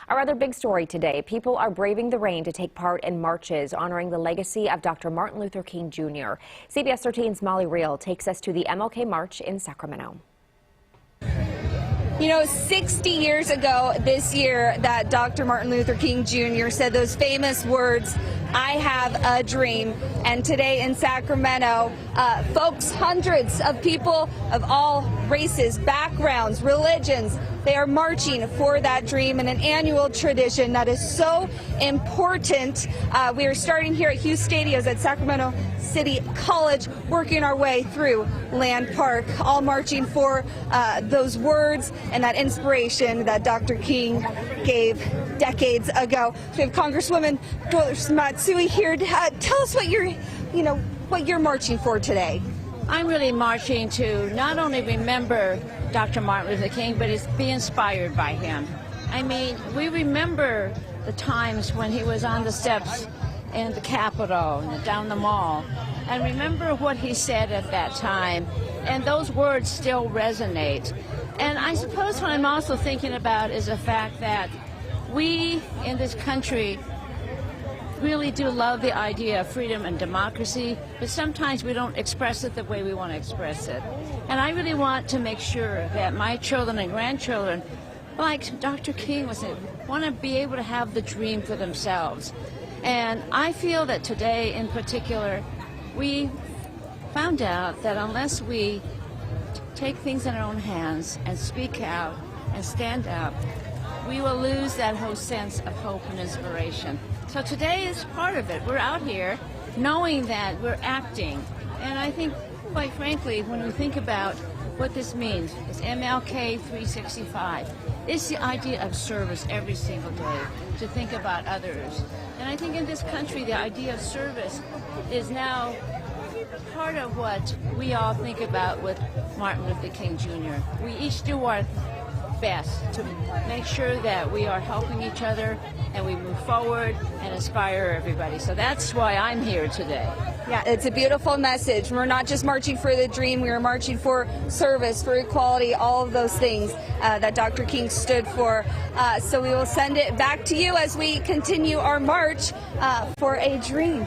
A rather big story today. People are braving the rain to take part in marches honoring the legacy of Dr. Martin Luther King Jr. CBS 13's Molly Reel takes us to the MLK March in Sacramento. You know, 60 years ago this year that Dr. Martin Luther King Jr. said those famous words, "I have a dream." And today in Sacramento, folks, hundreds of people of all races, backgrounds, religions, they are marching for that dream in an annual tradition that is so important. We are starting here at Hughes Stadiums at Sacramento City College, working our way through Land Park, all marching for those words and that inspiration that Dr. King gave decades ago. We have Congresswoman Doris Matsui here. Tell us what you're marching for today. I'm really marching to not only remember Dr. Martin Luther King, but be inspired by him. I mean, we remember the times when he was on the steps in the Capitol and down the mall, and remember what he said at that time, and those words still resonate. And I suppose what I'm also thinking about is the fact that we in this country really do love the idea of freedom and democracy, but sometimes we don't express it the way we want to express it. And I really want to make sure that my children and grandchildren, like Dr. King was saying, want to be able to have the dream for themselves. And I feel that today in particular, we found out that unless we take things in our own hands and speak out and stand up, we will lose that whole sense of hope and inspiration. So today is part of it. We're out here knowing that we're acting. And I think, quite frankly, when we think about what this means, it's MLK 365. It's the idea of service every single day, to think about others. And I think in this country, the idea of service is now part of what we all think about with Martin Luther King Jr. We each do our best to make sure that we are helping each other and we move forward and inspire everybody. So that's why I'm here today. Yeah, it's a beautiful message. We're not just marching for the dream, we are marching for service, for equality, all of those things that Dr. King stood for. So we will send it back to you as we continue our march for a dream.